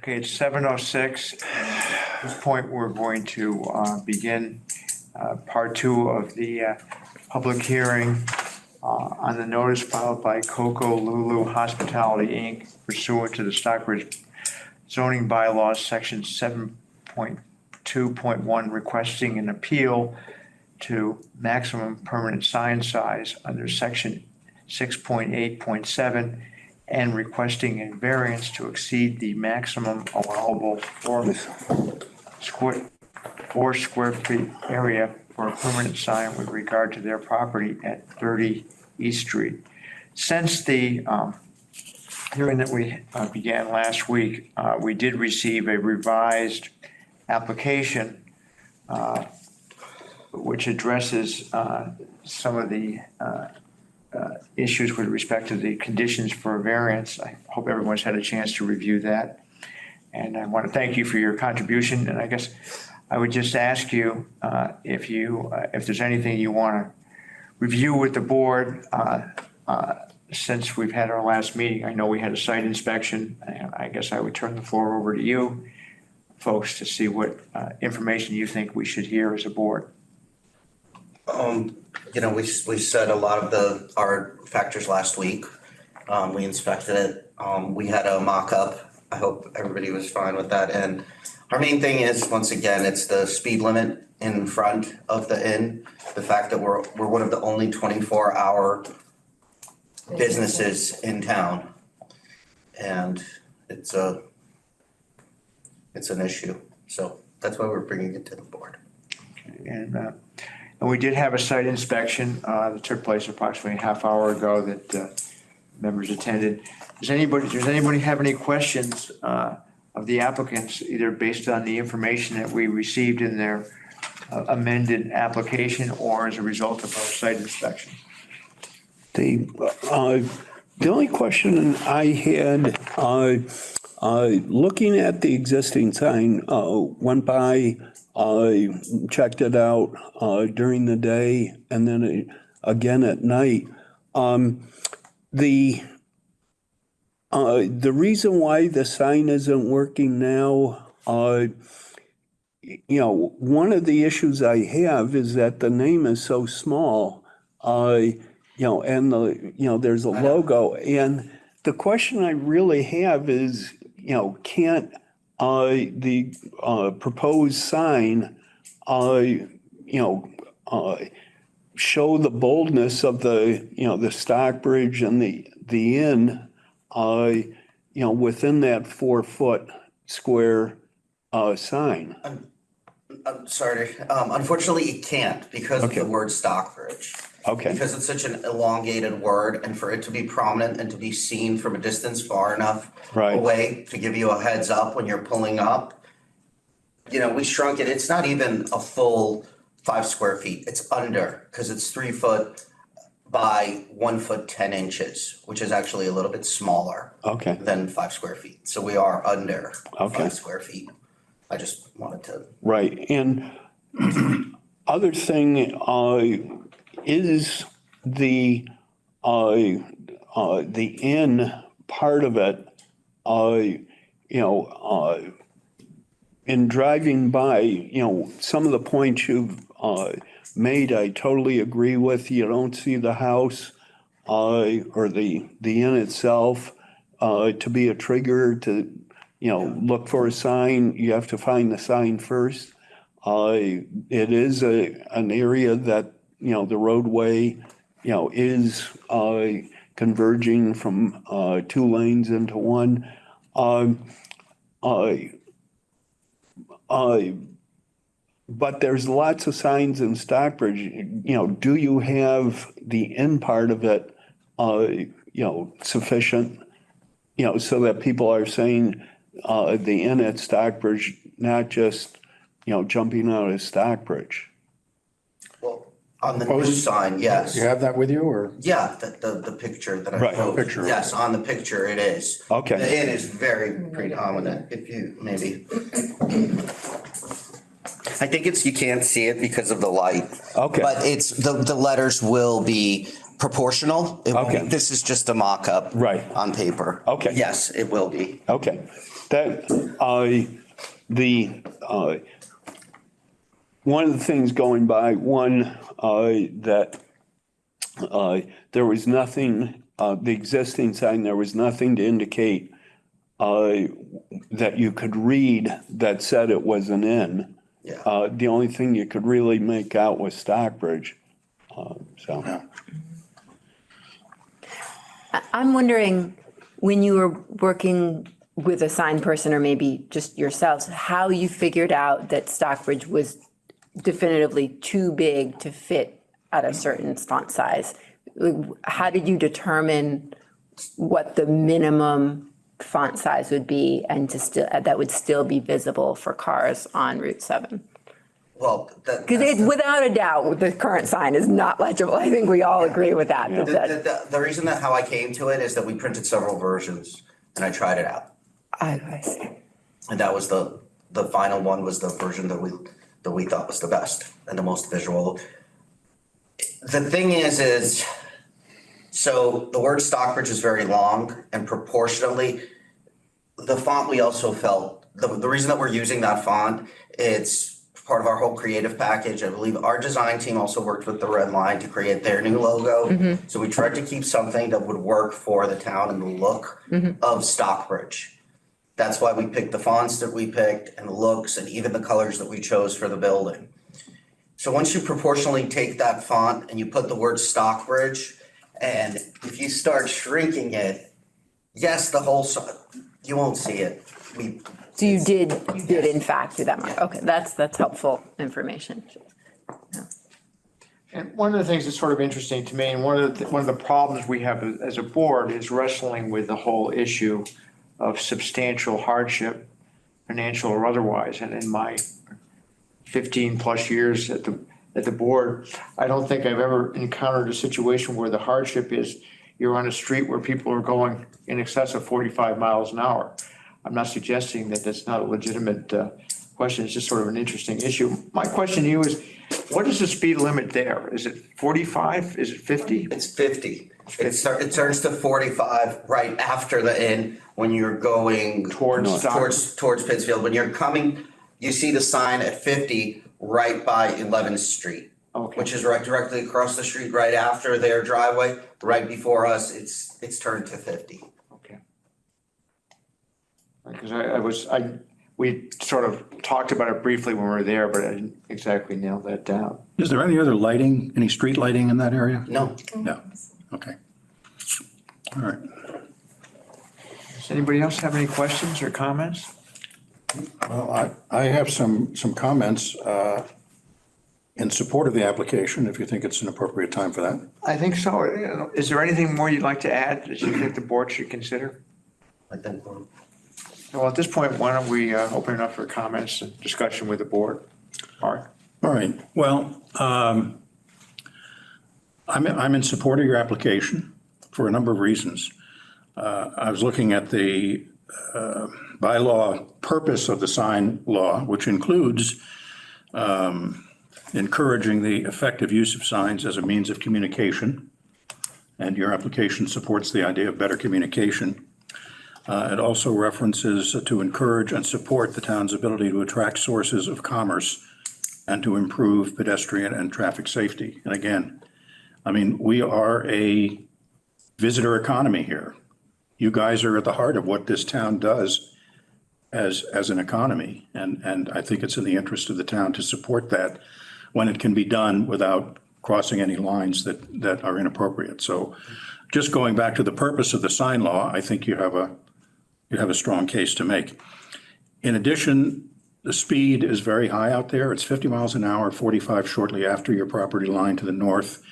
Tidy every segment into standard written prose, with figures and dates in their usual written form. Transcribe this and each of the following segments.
Okay, it's 7:06. At this point, we're going to begin part two of the public hearing on the notice filed by Coco Lulu Hospitality, Inc. pursuant to the Stockbridge zoning bylaws, section 7.2.1, requesting an appeal to maximum permanent sign size under section 6.8.7 and requesting a variance to exceed the maximum allowable 4 square feet area for a permanent sign with regard to their property at 30 East Street. Since the hearing that we began last week, we did receive a revised application which addresses some of the issues with respect to the conditions for a variance. I hope everyone's had a chance to review that. And I want to thank you for your contribution. And I guess I would just ask you if there's anything you want to review with the board since we've had our last meeting. I know we had a site inspection, and I guess I would turn the floor over to you folks to see what information you think we should hear as a board. We said a lot of our factors last week. We inspected it. We had a mock-up. I hope everybody was fine with that. And our main thing is, once again, it's the speed limit in front of the inn. The fact that we're one of the only 24-hour businesses in town. And it's an issue. So that's why we're bringing it to the board. And we did have a site inspection that took place approximately a half hour ago that members attended. Does anybody have any questions of the applicants, either based on the information that we received in their amended application or as a result of our site inspection? The only question I had, looking at the existing sign, went by, checked it out during the day and then again at night. The reason why the sign isn't working now, one of the issues I have is that the name is so small, and there's a logo. And the question I really have is, can't the proposed sign, show the boldness of the Stockbridge and the inn, within that 4-foot square sign? I'm sorry. Unfortunately, it can't because of the word Stockbridge. Okay. Because it's such an elongated word, and for it to be prominent and to be seen from a distance far enough away to give you a heads up when you're pulling up, we shrunk it. It's not even a full 5 square feet. It's under, because it's 3 foot by 1 foot 10 inches, which is actually a little bit smaller than 5 square feet. So we are under 5 square feet. I just wanted to. Right. And other thing is the inn part of it, in driving by, some of the points you've made, I totally agree with. You don't see the house or the inn itself to be a trigger to, look for a sign. You have to find the sign first. It is an area that, the roadway, is converging from 2 lanes into 1. But there's lots of signs in Stockbridge. Do you have the inn part of it, sufficient, so that people are saying the inn at Stockbridge, not just, jumping out of Stockbridge? Well, on the new sign, yes. You have that with you, or? Yeah, the picture that I Right. Picture. Yes, on the picture it is. Okay. The inn is very predominant, if you maybe. I think you can't see it because of the light. Okay. But it's, the letters will be proportional. Okay. This is just a mock-up. Right. On paper. Okay. Yes, it will be. Okay. That, one of the things going by, that there was nothing, the existing sign, there was nothing to indicate that you could read that said it was an inn. Yeah. The only thing you could really make out was Stockbridge. So, I'm wondering, when you were working with a sign person or maybe just yourselves, how you figured out that Stockbridge was definitively too big to fit at a certain font size? How did you determine what the minimum font size would be and that would still be visible for cars on Route 7? Well, Because without a doubt, the current sign is not legible. I think we all agree with that. the reason that how I came to it is that we printed several versions and I tried it out. I see. And that was the final one was the version that we thought was the best and the most visual. The thing is so the word Stockbridge is very long and proportionally the font we also felt the reason that we're using that font, it's part of our whole creative package. I believe our design team also worked with the Red Line to create their new logo. So we tried to keep something that would work for the town and the look of Stockbridge. That's why we picked the fonts that we picked and the looks and even the colors that we chose for the building. So once you proportionally take that font and you put the word Stockbridge, and if you start shrinking it, yes, the whole, you won't see it. So you did in fact do that, Mark. Okay, that's helpful information. And one of the things that's sort of interesting to me, and one of the problems we have as a board is wrestling with the whole issue of substantial hardship, financial or otherwise. And in my 15 plus years at the board, I don't think I've ever encountered a situation where the hardship is you're on a street where people are going in excess of 45 miles an hour. I'm not suggesting that that's not a legitimate question. It's just sort of an interesting issue. My question to you is, what is the speed limit there? Is it 45? Is it 50? It's 50. It turns to 45 right after the inn when you're going towards Pittsfield. When you're coming, you see the sign at 50 right by 11th Street, which is right directly across the street, right after their driveway, right before us. It's turned to 50. Okay. Because we sort of talked about it briefly when we were there, but I didn't exactly nail that down. Is there any other lighting, any street lighting in that area? No. No. Okay. All right. Does anybody else have any questions or comments? Well, I have some comments in support of the application, if you think it's an appropriate time for that. I think so. Is there anything more you'd like to add that you think the board should consider? I think Well, at this point, why don't we open it up for comments and discussion with the board? Mark? All right. Well, I'm in support of your application for a number of reasons. I was looking at the bylaw purpose of the sign law, which includes encouraging the effective use of signs as a means of communication. And your application supports the idea of better communication. It also references to encourage and support the town's ability to attract sources of commerce and to improve pedestrian and traffic safety. And again, I mean, we are a visitor economy here. You guys are at the heart of what this town does as an economy. And I think it's in the interest of the town to support that when it can be done without crossing any lines that are inappropriate. So just going back to the purpose of the sign law, I think you have a strong case to make. In addition, the speed is very high out there. It's 50 miles an hour, 45 shortly after your property line to the north.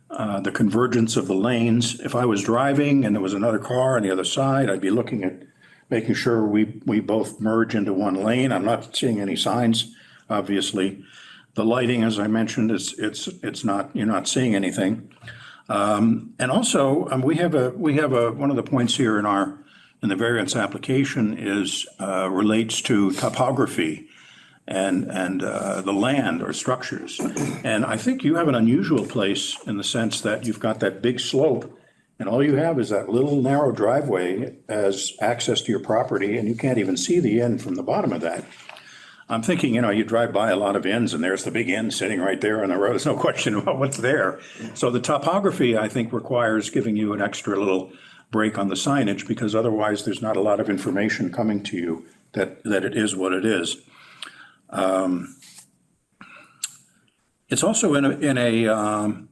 The convergence of the lanes. If I was driving and there was another car on the other side, I'd be looking at making sure we both merge into one lane. I'm not seeing any signs, obviously. The lighting, as I mentioned, it's not, you're not seeing anything. And also, we have one of the points here in the variance application is relates to topography. and the land or structures. And I think you have an unusual place in the sense that you've got that big slope, and all you have is that little narrow driveway as access to your property, and you can't even see the end from the bottom of that. I'm thinking, you drive by a lot of inns and there's the big inn sitting right there on the road. There's no question about what's there. So the topography, I think, requires giving you an extra little break on the signage, because otherwise there's not a lot of information coming to you that it is what it is. It's also in a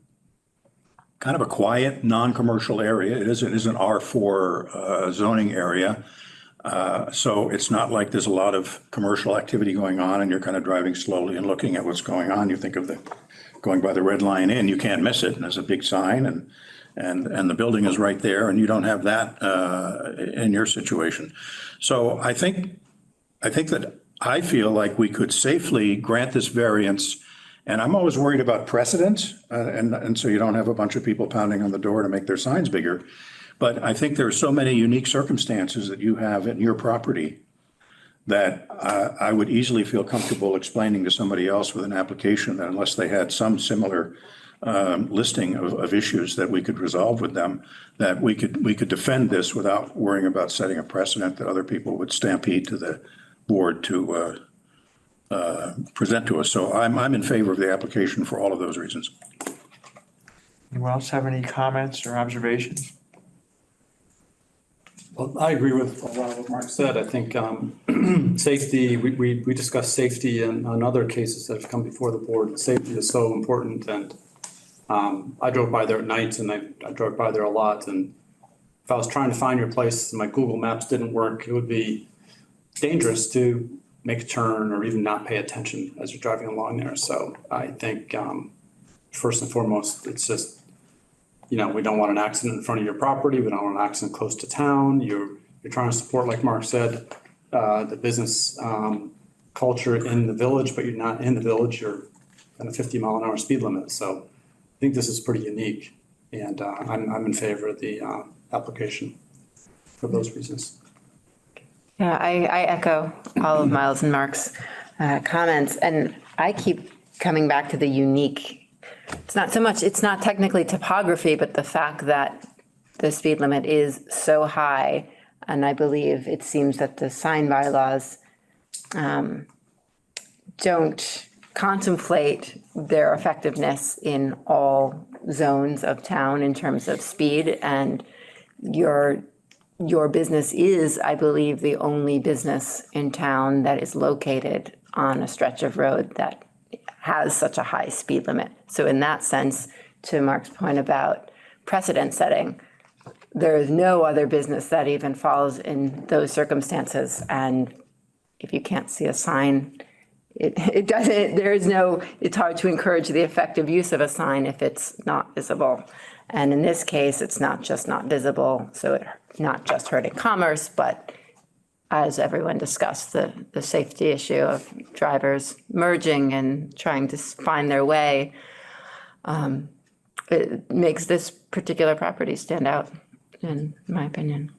kind of a quiet, non-commercial area. It is an R4 zoning area. So it's not like there's a lot of commercial activity going on and you're kind of driving slowly and looking at what's going on. You think of going by the Red Lion Inn, you can't miss it. And there's a big sign and the building is right there, and you don't have that in your situation. So I feel like we could safely grant this variance. And I'm always worried about precedent, and so you don't have a bunch of people pounding on the door to make their signs bigger. But I think there are so many unique circumstances that you have in your property that I would easily feel comfortable explaining to somebody else with an application that unless they had some similar listing of issues that we could resolve with them, that we could defend this without worrying about setting a precedent that other people would stampede to the board to present to us. So I'm in favor of the application for all of those reasons. Anyone else have any comments or observations? Well, I agree with a lot of what Mark said. I think safety, we discussed safety on other cases that have come before the board. Safety is so important, and I drove by there at night, and I drove by there a lot. And if I was trying to find your place and my Google Maps didn't work, it would be dangerous to make a turn or even not pay attention as you're driving along there. So I think first and foremost, it's just, we don't want an accident in front of your property. We don't want an accident close to town. You're trying to support, like Mark said, the business culture in the village, but you're not in the village. You're at a 50-mile-an-hour speed limit. So I think this is pretty unique, and I'm in favor of the application for those reasons. Yeah, I echo all of Miles and Mark's comments, and I keep coming back to the unique. It's not technically topography, but the fact that the speed limit is so high. And I believe it seems that the sign bylaws don't contemplate their effectiveness in all zones of town in terms of speed. And your business is, I believe, the only business in town that is located on a stretch of road that has such a high speed limit. So in that sense, to Mark's point about precedent setting, there is no other business that even falls in those circumstances. And if you can't see a sign, it's hard to encourage the effective use of a sign if it's not visible. And in this case, it's not just not visible, so it's not just hurting commerce, but as everyone discussed, the safety issue of drivers merging and trying to find their way, it makes this particular property stand out, in my opinion.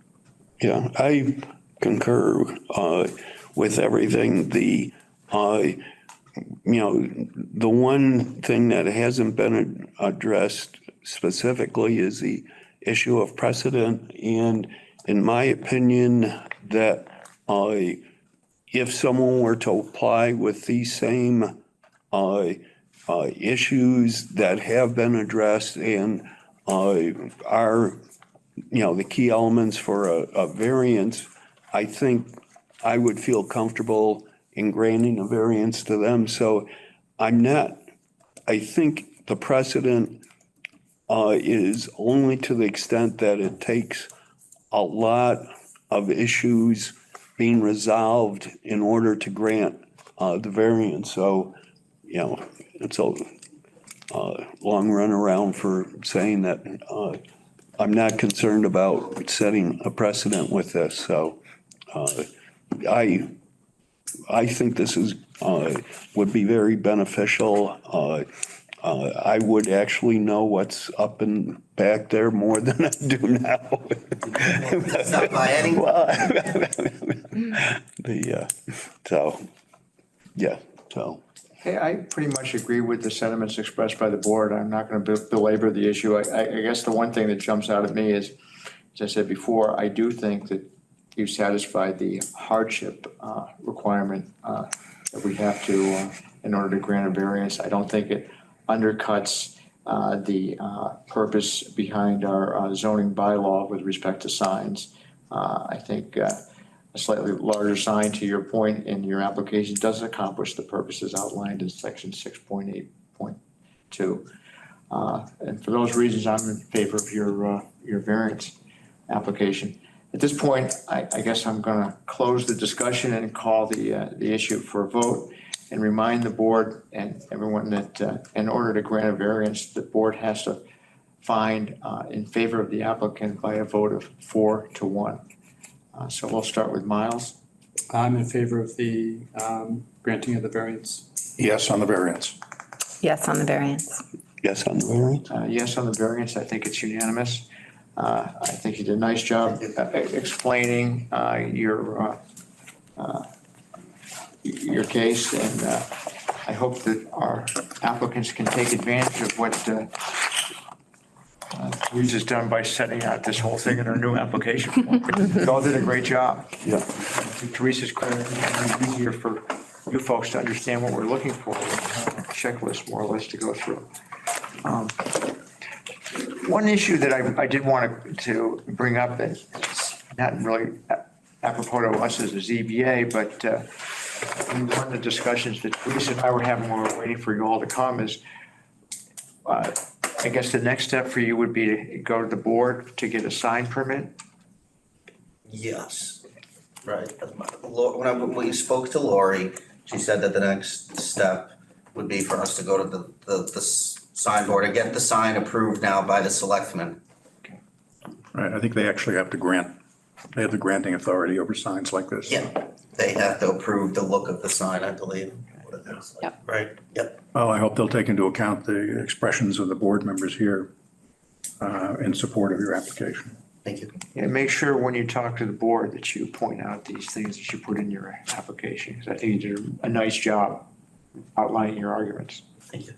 Yeah, I concur with everything. The one thing that hasn't been addressed specifically is the issue of precedent. And in my opinion, that if someone were to apply with these same issues that have been addressed and are, the key elements for a variance, I think I would feel comfortable in granting a variance to them. So I think the precedent is only to the extent that it takes a lot of issues being resolved in order to grant the variance. So, it's a long run around for saying that I'm not concerned about setting a precedent with this. So I think this is would be very beneficial. I would actually know what's up and back there more than I do now. It's not by any. So Yeah, so, Hey, I pretty much agree with the sentiments expressed by the board. I'm not going to belabor the issue. I guess the one thing that jumps out at me is, as I said before, I do think that you satisfied the hardship requirement that we have to, in order to grant a variance. I don't think it undercuts the purpose behind our zoning bylaw with respect to signs. I think a slightly larger sign, to your point, in your application does accomplish the purposes outlined in section 6.8.2. And for those reasons, I'm in favor of your variance application. At this point, I guess I'm going to close the discussion and call the issue for a vote and remind the board and everyone that in order to grant a variance, the board has to find in favor of the applicant by a vote of 4-1. So we'll start with Miles. I'm in favor of the granting of the variance. Yes on the variance. Yes on the variance. yes on the variance? Yes on the variance, I think it's unanimous. I think you did a nice job explaining your case, and I hope that our applicants can take advantage of what Teresa's done by setting out this whole thing in her new application form. You all did a great job. Yeah. Teresa's clear, it's easier for you folks to understand what we're looking for, checklist more or less to go through. One issue that I did want to bring up, and it's not really apropos to us as a ZBA, but in one of the discussions that Teresa and I were having when we were waiting for you all to come is, I guess the next step for you would be to go to the board to get a sign permit. Yes, right. When we spoke to Lori, she said that the next step would be for us to go to the sign board and get the sign approved now by the selectmen. Right, I think they actually have to they have the granting authority over signs like this. Yeah, they have to approve the look of the sign, I believe. Yep. Right, yep. Well, I hope they'll take into account the expressions of the board members here in support of your application. Thank you. And make sure when you talk to the board that you point out these things that you put in your application, because I think you did a nice job outlining your arguments. Thank you.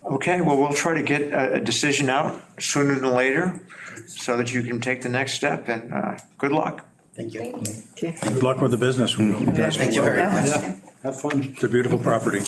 Okay, well, we'll try to get a decision out sooner than later so that you can take the next step, and good luck. Thank you. Good luck with the business. Thank you very much. Yeah, have fun. It's a beautiful property.